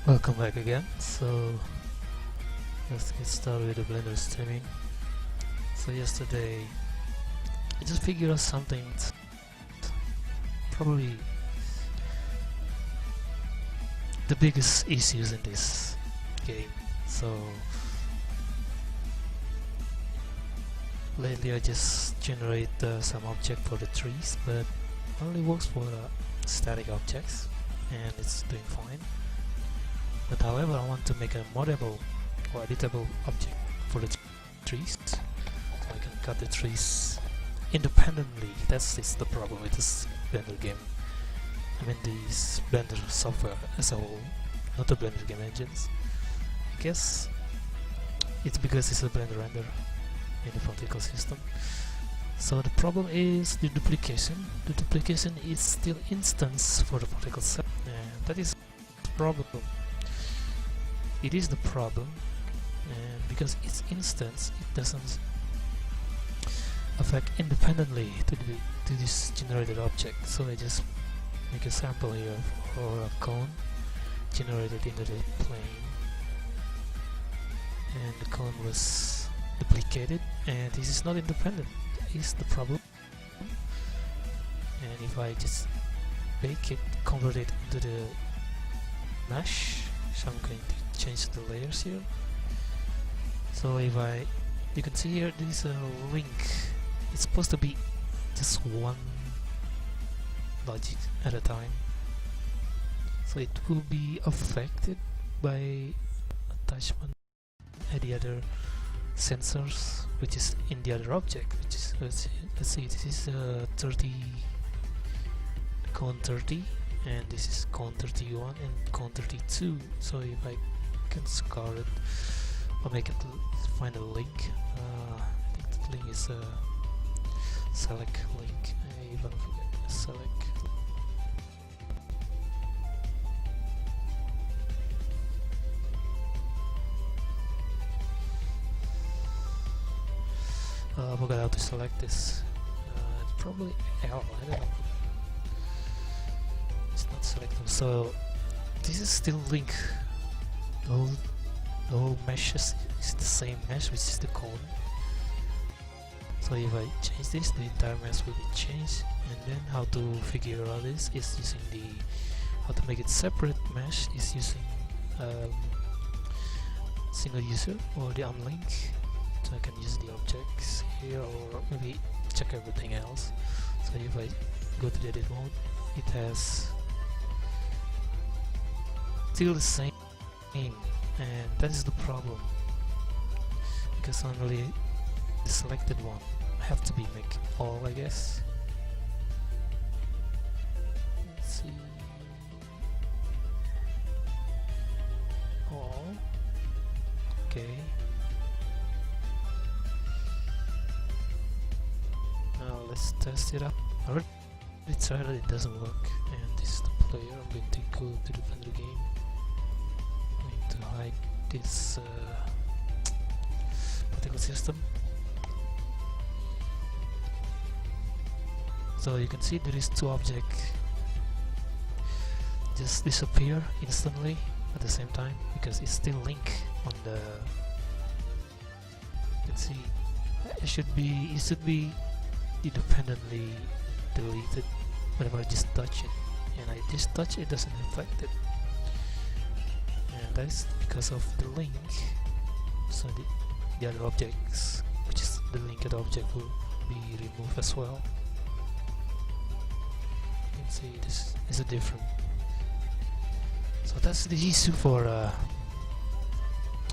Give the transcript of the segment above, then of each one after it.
Welcome back again. So let's get started with the Blender streaming. So yesterday I just figured out something probably the biggest issues in this game. So lately I just generate some object for the trees, but only works for static objects and it's doing fine. But however, I want to make a moddable or editable object for the trees, so I can cut the trees independently. That's the problem with this Blender game. I mean this Blender software as a whole, not the Blender game engines. I guess it's because it's a Blender render in the particle system. So the problem is the duplication. The duplication is still instance for the particle set, and that is the problem. It is the problem, and because it's instance, it doesn't affect independently to this generated object. So I just make a sample here for a cone generated into the plane, and the cone was duplicated, and this is not independent. That is the problem. And if I just bake it, convert it into the mesh, so I'm going to change the layers here. So if you can see here, there is a link. It's supposed to be just one logic at a time, so it will be affected by attachment at the other sensors, which is in the other object, which is let's see, this is 30 cone 30, and this is cone 31 and cone 32. So if I can scar it or make it find a link, I think the link is a select link. I even forget select. I forgot how to select this. It's probably L, I don't know. It's not selected. So this is still link. The whole mesh is the same mesh, which is the cone. So if I change this, the entire mesh will be changed. And then how to figure out this is using how to make it separate mesh is using single user or the unlink. So I can use the objects here, or maybe check everything else. So if I go to the edit mode, it has still the same, and that is the problem, because only the selected one have to be make all, I guess. Let's see, all, okay. Now let's test it out. I already tried it, it doesn't work, and this is the player. I'm going to go to the Blender game. I'm going to hide this particle system. So you can see there is two objects just disappear instantly at the same time, because it's still linked on the. Let's see, it should be independently deleted whenever I just touch it, and I just touch it, doesn't affect it, and that is because of the link. So the other objects, which is the linked object, will be removed as well. You can See, this is a different. So that's the issue for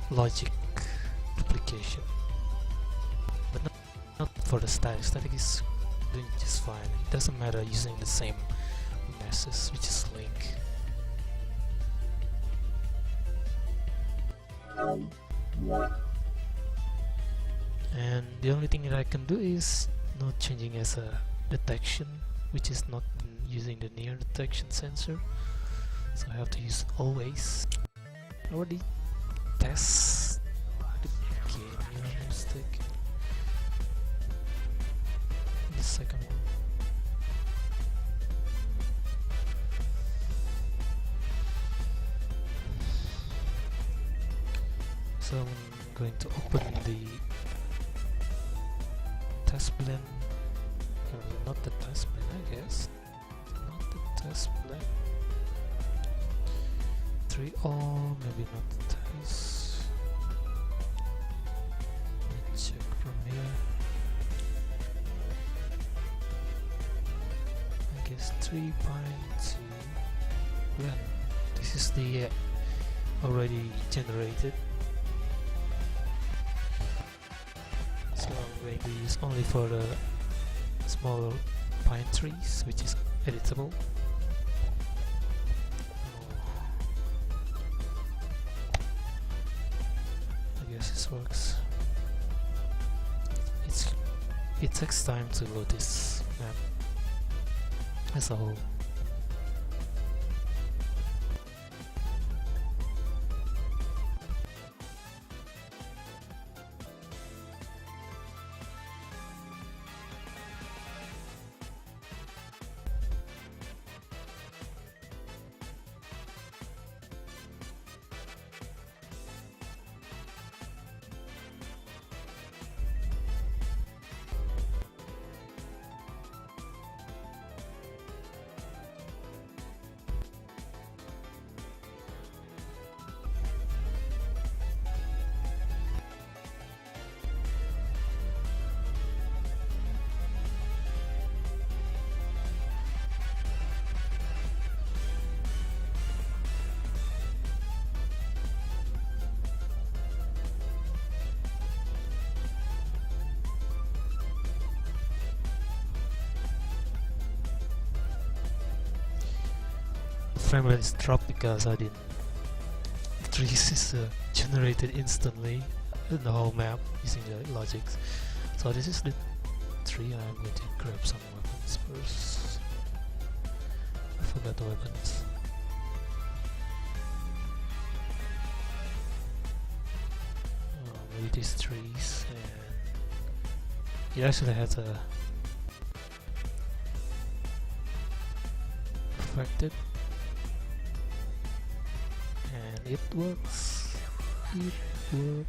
logic duplication, but not for the static. Static is doing just fine. It doesn't matter using the same meshes, which is link. And the only thing that I can do is not changing as a detection, which is not using the near detection sensor. So I have to use always. Already test. Okay, no mistake. The second one. So I'm going to open the test blend. Not the test blend, I guess. Not the test blend. 3all, maybe not the test. Let me check from here. I guess 3.2 blend. This is the already generated. So I'm going to use only for the small pine trees, which is editable. I guess this works. It takes time to load this map as a whole. Frame rate is dropped because I didn't. Trees is generated instantly in the whole map using the logics. So this is the tree. I'm going to grab some weapons first. I forgot the weapons. Maybe these trees, and it actually has a affected. And it works, and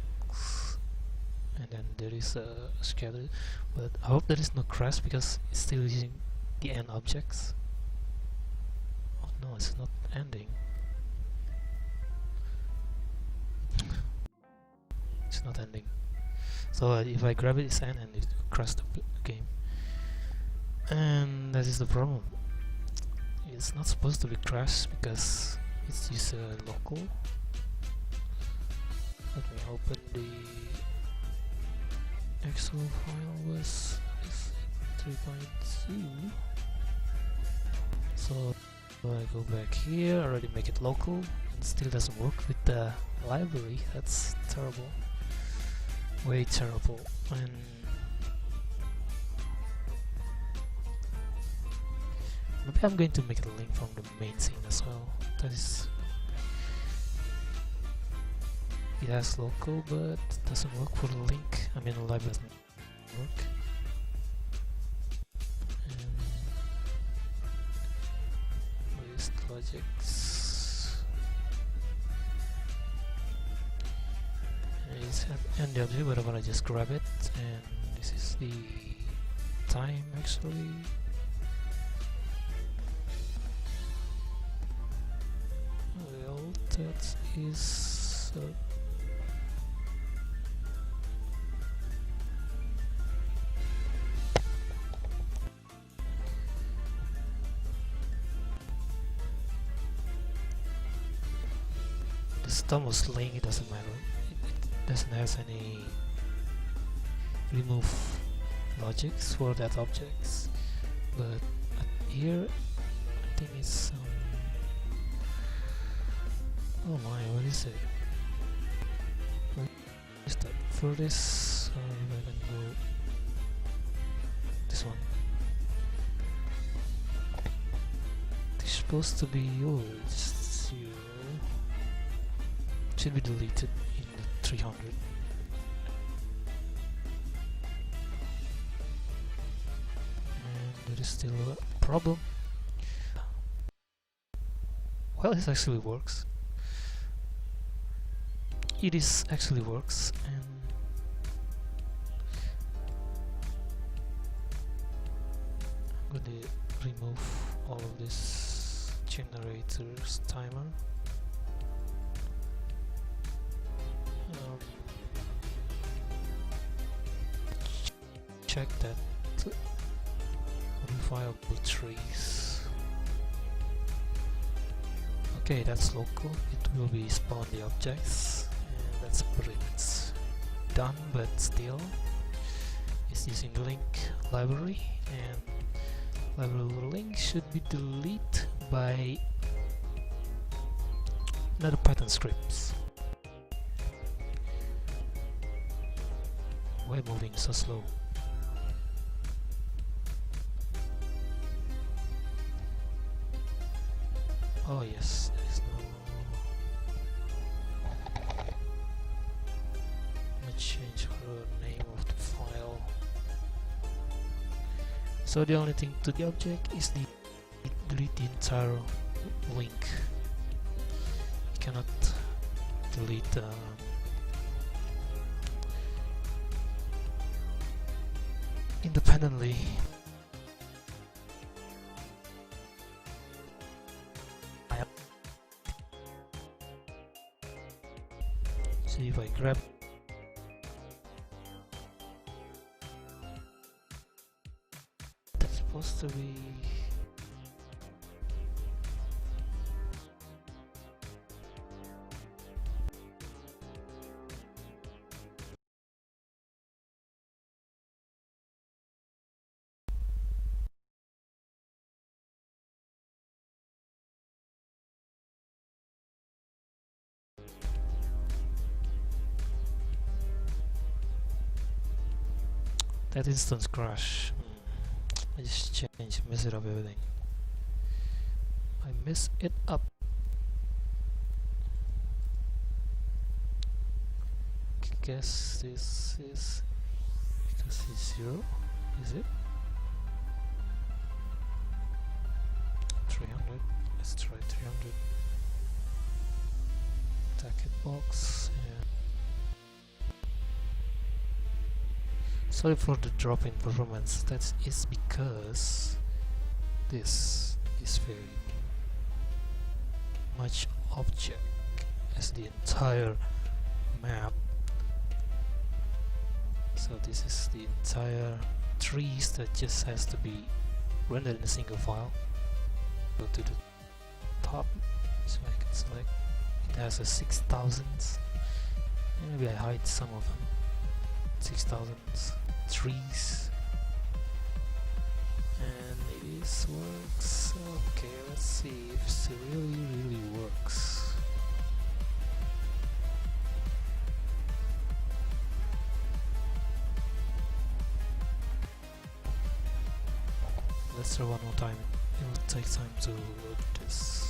then there is a scatter, but I hope there is no crash because it's still using the end objects. Oh no, it's not ending. It's not ending. So if I grab it, it's end, and it crashed the game. And that is the problem. It's not supposed to be crashed because it's just local. Let me open the Excel file was 3.2. So I go back here, already make it local, and still doesn't work with the library. That's terrible. Way terrible. And maybe I'm going to make a link from the main scene as well. That is, it has local, but doesn't work for the link. I mean, the library doesn't work. List logics. And it's at NW, whatever. I just grab it, and this is the time actually. Well, that is the stem was link, it doesn't matter. It doesn't have any remove logics for that objects, but here I think it's oh my, what is it? What is that? For this, if I can go this one. It's supposed to be yours. Should be deleted in the 300. And there is still a problem. Well, it actually works. It is actually works, and I'm going to remove all of this generators timer. Check that modifiable trees. Okay, that's local. It will be spawn the objects, and that's pretty much done. But still, it's using link library, and library link should be deleted by another Python scripts. Why moving so slow? Oh yes, there's no. Let me change the name of the file. So the only thing to the object is the delete the entire link. You cannot delete independently. See if I grab that's supposed to be that instance crash. I just mess it up everything. I mess it up. Guess this is because it's 0, is it? 300. Let's try 300. Tacket box. Yeah. Sorry for the drop in performance. That is because this is very much object as the entire map. So this is the entire trees that just has to be rendered in a single file. Go to the top so I can select. It has a 6,000. Maybe I hide some of them. 6,000 trees, and this works. Okay, let's see if it really works. Let's try one more time. It will take time to load this.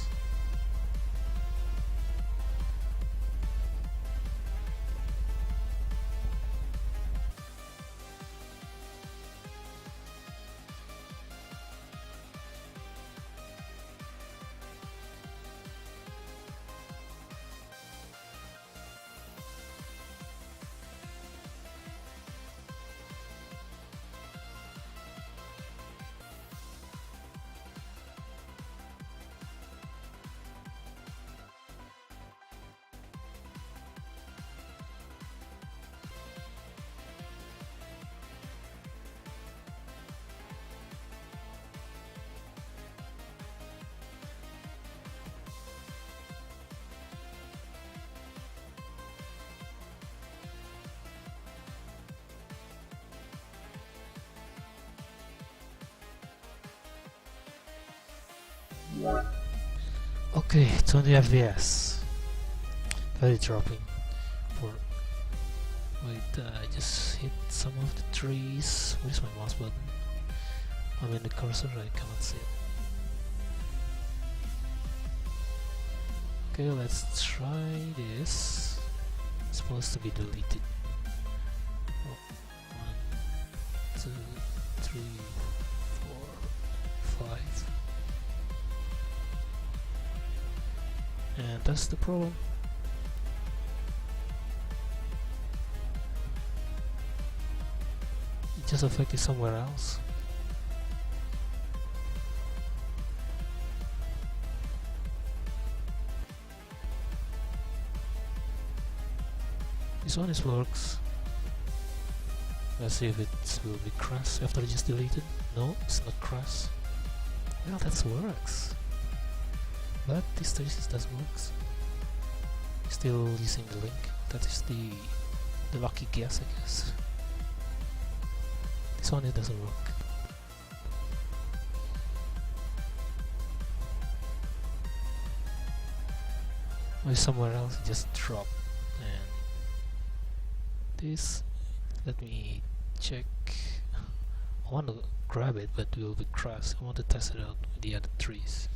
Okay, 20 FPS. Very dropping. For wait, I just hit some of the trees. Where's my mouse button? I mean the cursor, I cannot see it. Okay, let's try this. It's supposed to be deleted. Oh, 1, 2, 3, 4, 5. And that's the problem. It just affected somewhere else. This one works. Let's see if it will be crash after I just deleted. No, it's not crash. Well, that works. But this trace doesn't work. Still using the link. That is the lucky guess, I guess. This one it doesn't work. Or somewhere else it just dropped. And this, let me check. I want to grab it, but it will be crashed. I want to test it out with the other trees.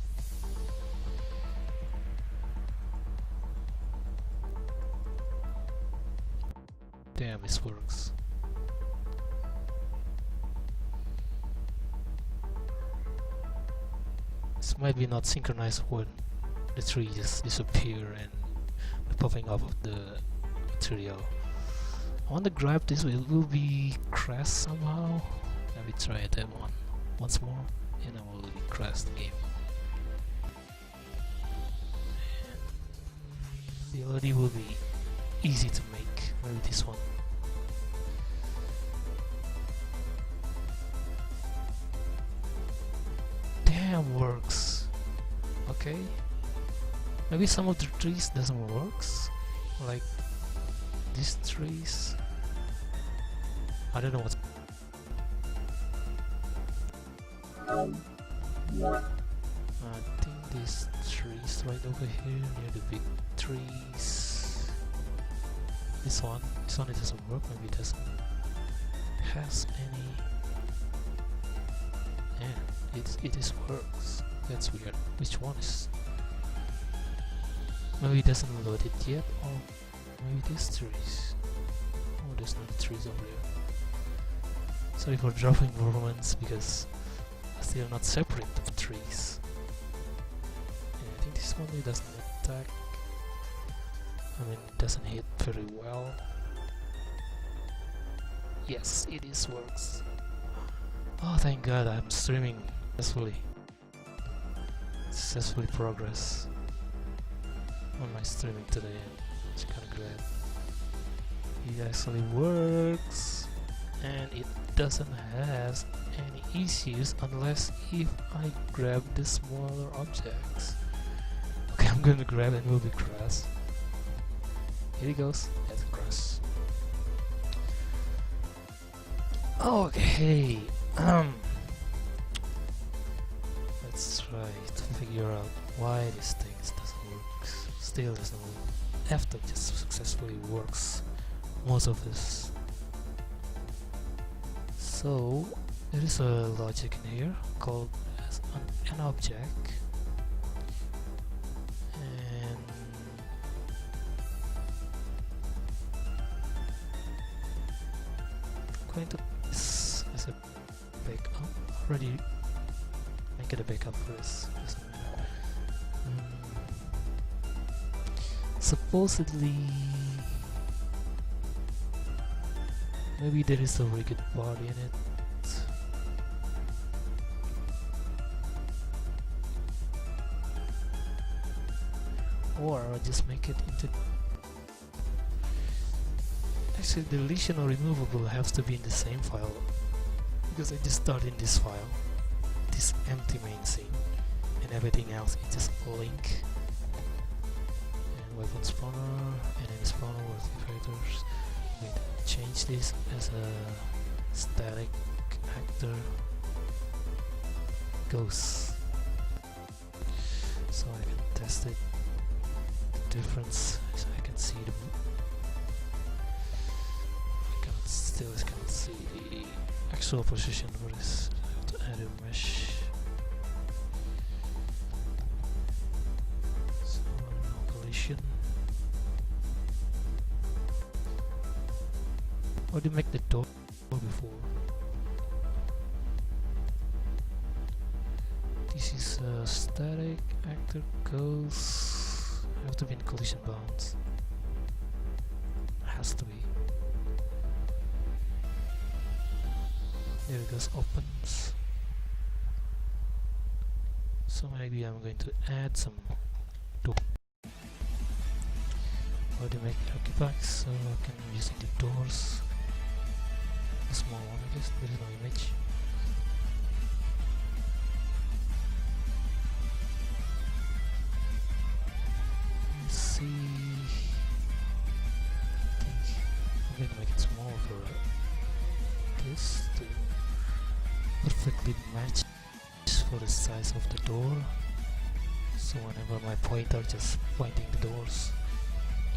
Damn, this works. This might be not synchronized when the tree just disappear and the popping up of the material. I want to grab this, it will be crash somehow. Let me try that one once more, and I will be crash the game. And the LOD will be easy to make. Maybe this one. Damn, works. Okay. Maybe some of the trees doesn't works. Like these trees. I don't know what's. I think these trees right over here near the big trees. This one it doesn't work. Maybe it doesn't has any. Yeah, it is works. That's weird. Which one is? Maybe it doesn't load it yet. Or maybe these trees. Oh, there's no trees over there. Sorry for dropping performance because I still not separate the trees. Yeah, I think this one it doesn't attack. I mean, it doesn't hit very well. Yes, it is works. Oh, thank God, I'm streaming successfully progress on my streaming today. It's kind of great. It actually works, and it doesn't have any issues unless if I grab the smaller objects. Okay, I'm gonna grab it and it will be crash. Here it goes. That's crash. Okay. Let's try to figure out why this thing doesn't work. Still doesn't work. After just successfully works most of this. So there is a logic in here called as an object, and I'm going to this as a backup. Already make it a backup for this. Supposedly, maybe there is a wicked body in it. Or I'll just make it into. Actually, deletion or removable has to be in the same file because I just started in this file, this empty main scene, and everything else is just a link. Weapon spawner, enemy spawner with effectors. We change this as a static actor. Ghost. so I can test it. The difference, so I can see the. Still cannot see the actual position for this. I have to add a mesh. So no collision. How do you make the door before? This is static. Actor goes. Have to be in collision bounds. Has to be. There it goes, opens. So maybe I'm going to add some door. How do you make artifacts? So I can use the doors. A small one, I guess. There is no image. Let's see. I think I'm going to make it small for this to perfectly match for the size of the door. So whenever my pointer just pointing the doors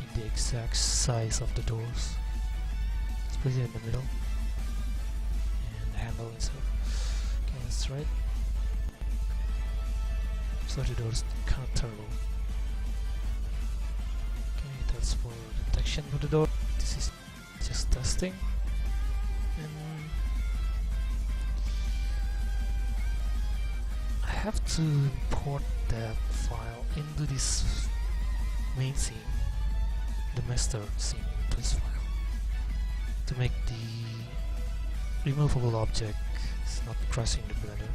in the exact size of the doors, especially in the middle, and the handle inside. Okay, that's right. So the doors kind of turbo. Okay, that's for detection for the door. This is just testing. And I have to import that file into this main scene, the master scene into this file, to make the removable object is not crashing the blender.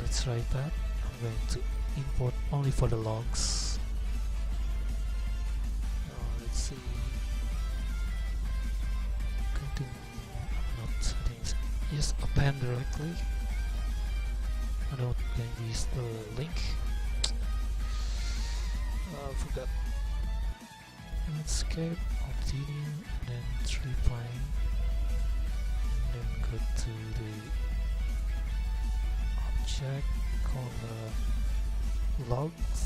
Let's try that. I'm going to import only for the logs. Let's see. Just append directly. I don't going to use the link. I forgot. Escape, continue, and then 3 prime, and then go to the object called logs.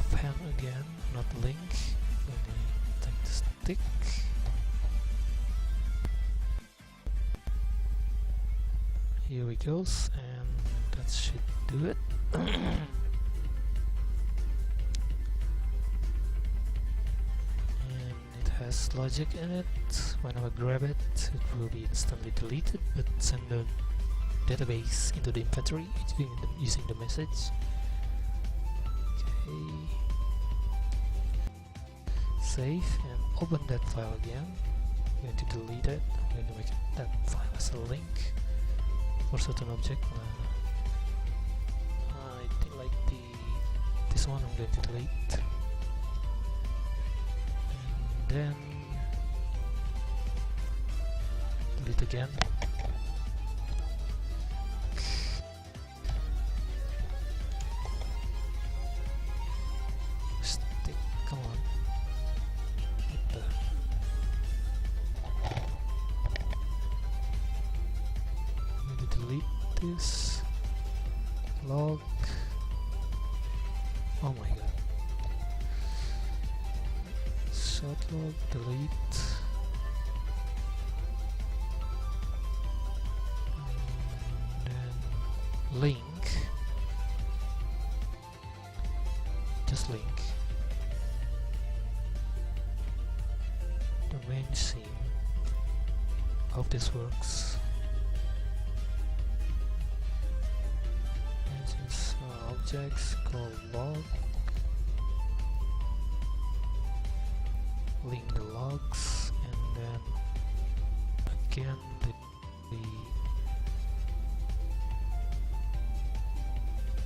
Append again, not link. Take the stick. Here we go, and that should do it. And it has logic in it. Whenever I grab it, it will be instantly deleted, but send the database into the inventory using the message. Okay. Save and open that file again. I'm going to delete it. I'm going to make that file as a link for certain object. I think like this one I'm going to delete, and then delete again. Stick, come on. This log. Oh my god. Short log, delete. And then link. Just link. Domain scene. Hope this works. Objects called log, link the logs, and then again the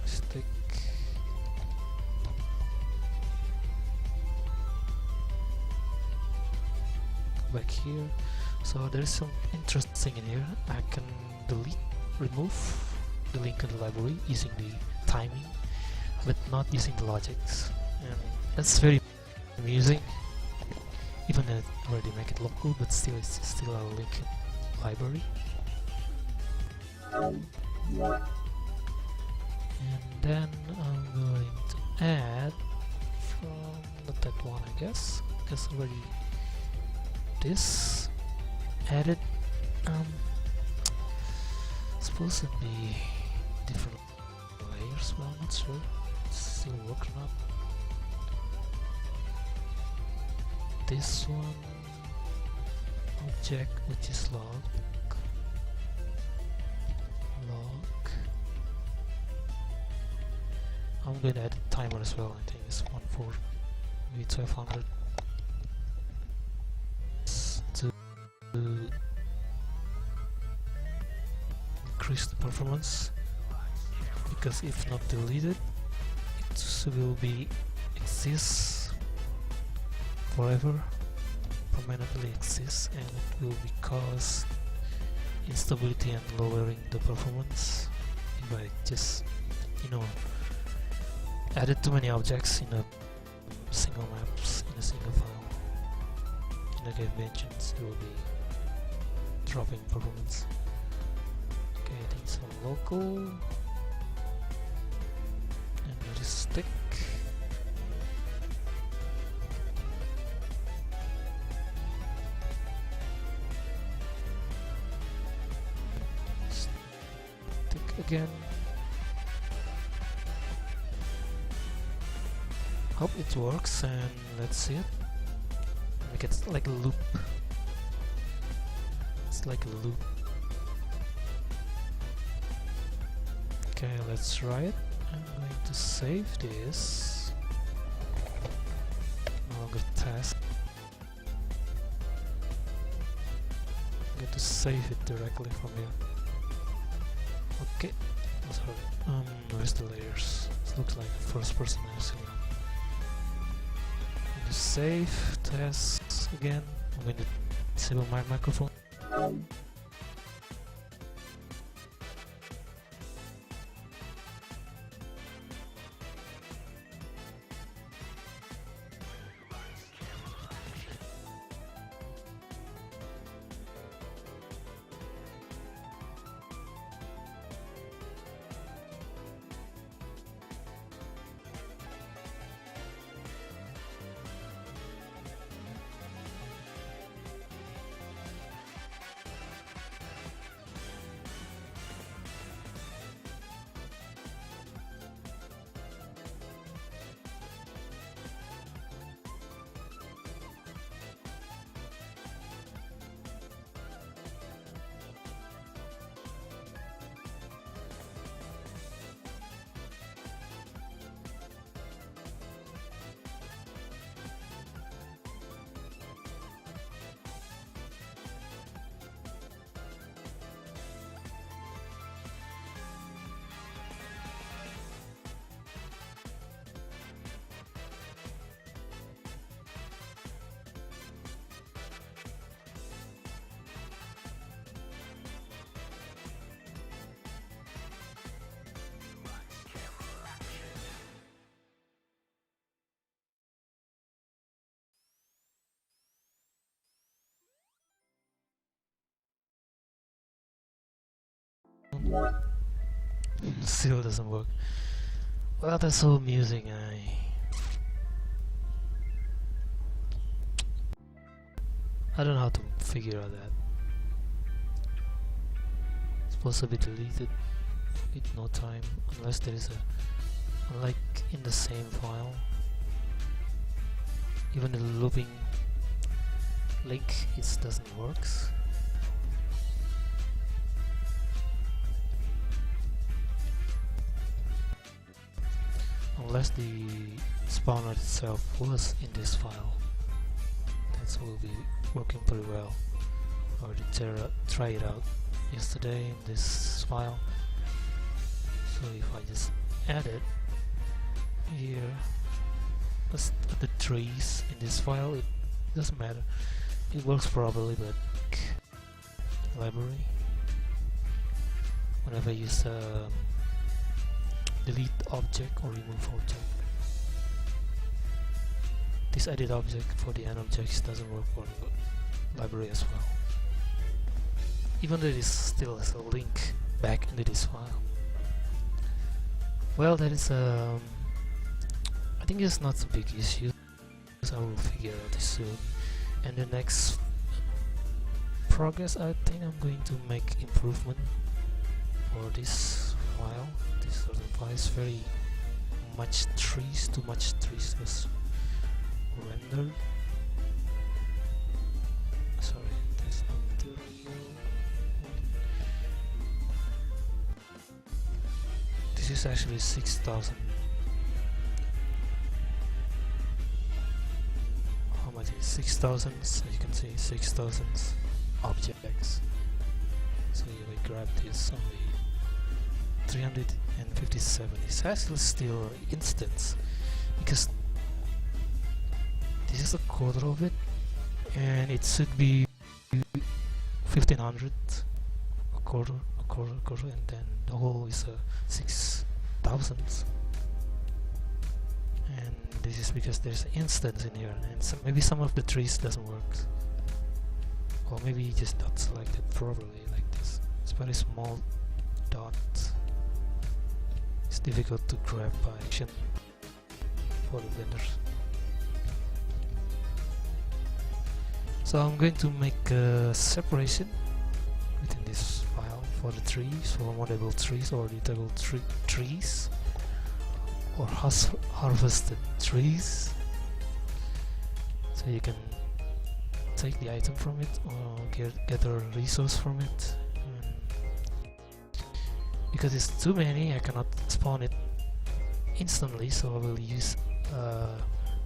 stick. Go back here. So there's some interesting in here. I can remove the link in the library using the timing, but not using the logics, and that's very amusing. even though I already make it local, but still it's still a linked library. And then I'm going to add from not that one, I guess, because already this added supposed to be different layers, but I'm not sure it's still working up. This one object which is log. I'm going to add a timer as well. I think it's 1200 to increase the performance, because if not deleted it will be exist forever, permanently exists, and it will be cause instability and lowering the performance if I just added too many objects in a single maps in a single file. Like I mentioned, it will be dropping performance. Okay, I think some local, and let it stick. Stick again. Hope it works, and let's see it. Like it's like a loop. It's like a loop. Okay, let's try it. I'm going to save this. No longer task. I'm going to save it directly from here. Okay. Sorry. Where's the layers? It looks like first person actually. Save tasks again. I'm going to disable my microphone. Still doesn't work. Well, that's so amusing. I don't know how to figure out that. It's supposed to be deleted with no time, unless there is a, like in the same file. Even the looping link, it doesn't works. Unless the spawner itself was in this file, that will be working pretty well. I already try it out yesterday in this file. So if I just add it here, let's put the trees in this file. It doesn't matter. It works properly, but library. Whenever I use delete object or remove object, this edit object for the end objects doesn't work for the library as well, even though it is still has a link back into this file. Well, that is I think it's not a big issue, so I will figure out this soon. And the next progress, I think I'm going to make improvement for this file. This sort of file is very much trees, too much trees was rendered. Sorry, that's not the real one. This is actually 6,000. How much is 6,000? As you can see, 6,000 objects. So if I grab this, only 357. It's actually still instance, because this is a quarter of it, and it should be 1500, a quarter, and then the whole is 6,000. And this is because there's an instance in here, and maybe some of the trees doesn't work, or maybe you just not selected properly like this. It's very small dot. It's difficult to grab by action for the blenders. So I'm going to make a separation within this file for the trees, for modable trees or editable trees, or harvested trees. So you can take the item from it or get a resource from it. Because it's too many, I cannot spawn it instantly, so I will use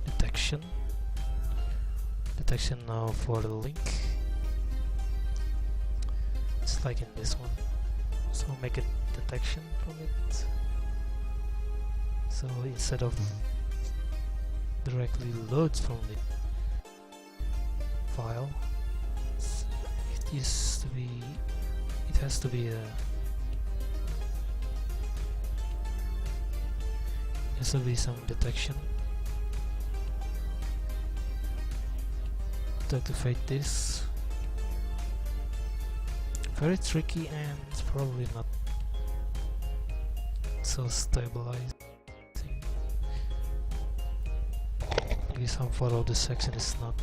detection now for the link. It's like in this one, so make a detection from it. So instead of directly loads from the file, it has to be a there will be some detection to activate this. Very tricky, and it's probably not so stabilizing. Maybe some part of the section is not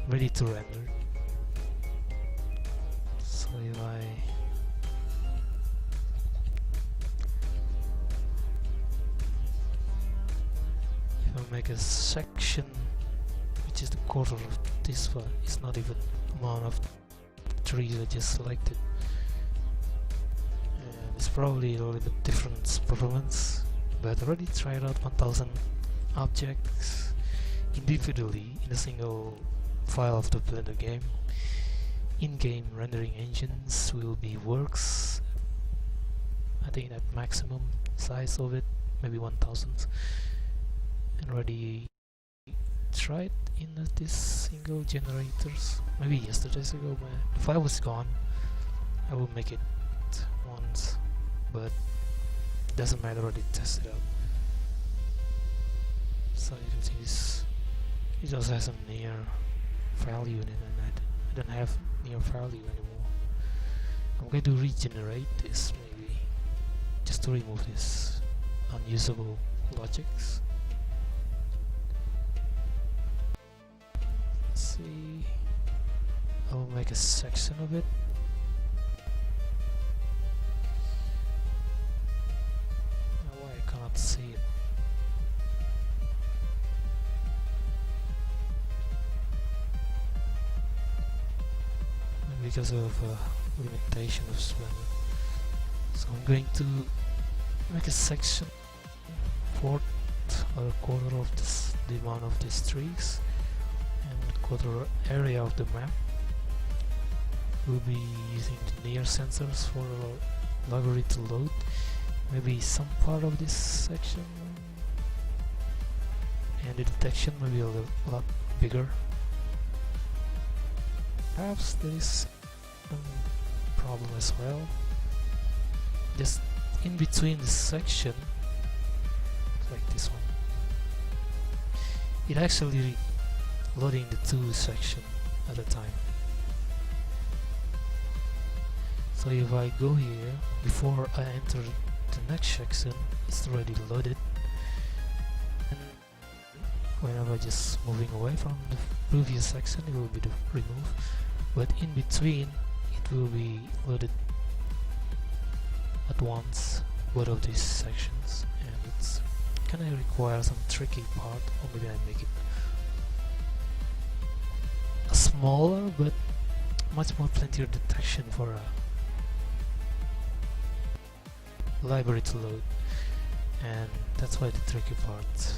ready to render. So if I make a section which is the quarter of this one, it's not even amount of trees I just selected, and it's probably a little bit different performance, but I already tried out 1000 objects individually in a single file of the Blender game. In-game rendering engines will be works, I think at maximum size of it, maybe 1000. And already tried in this single generators, maybe yesterday's ago, but the file was gone. I will make it once, but doesn't matter, already tested out. So you can see this, it also has a near value in it, and I don't have near value anymore. I'm going to regenerate this maybe, just to remove this unusable logics. See, I will make a section of it. Why I cannot see it? Because of limitation of Blender. So I'm going to make a section, fourth or a quarter of the amount of these trees, and quarter area of the map. We'll be using the near sensors for a library to load. Maybe some part of this section, and the detection may be a lot bigger. Perhaps there is some problem as well. Just in between the section, like this one. it actually loading the two section at a time. So if I go here, before I enter the next section, it's already loaded, and whenever just moving away from the previous section, it will be removed, but in between it will be loaded at once, both of these sections, and it's kinda require some tricky part, or maybe I make it a smaller but much more plenty detection for a library to load, and that's why the tricky part.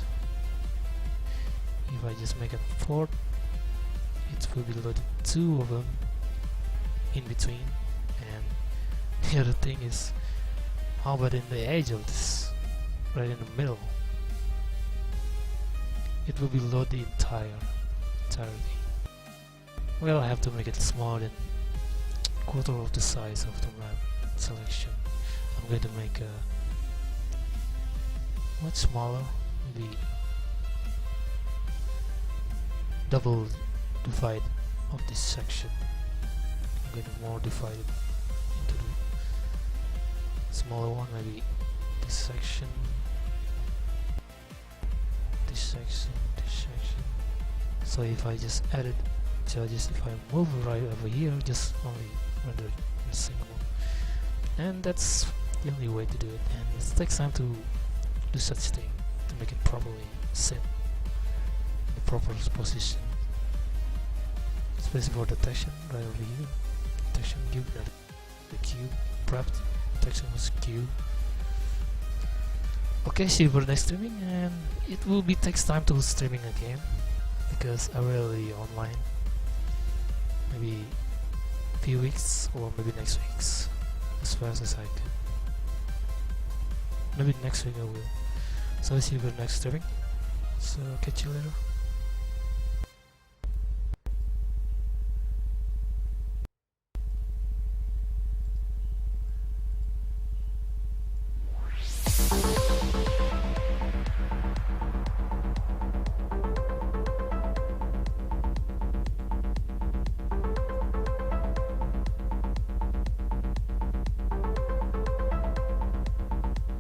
If I just make it 4, it will be loaded 2 of them in between, and the other thing is, how about in the edge of this, right in the middle? It will be loaded entirely. Well, I have to make it smaller than quarter of the size of the map selection. I'm going to make a much smaller, maybe double divide of this section. I'm going to more divide it into the smaller one, maybe this section, this section, this section. So if I just added judges, if I move right over here, just only render it in a single one. And that's the only way to do it, and it takes time to do such thing, to make it properly set in the proper position, especially for detection right over here. Detection cube, the cube, prepped, detection was cube. Okay, see you for next streaming, and it will be takes time to streaming again, because I rarely online, maybe few weeks or maybe next weeks, as fast as I could. Maybe next week I will. So see you for next streaming. So catch you later.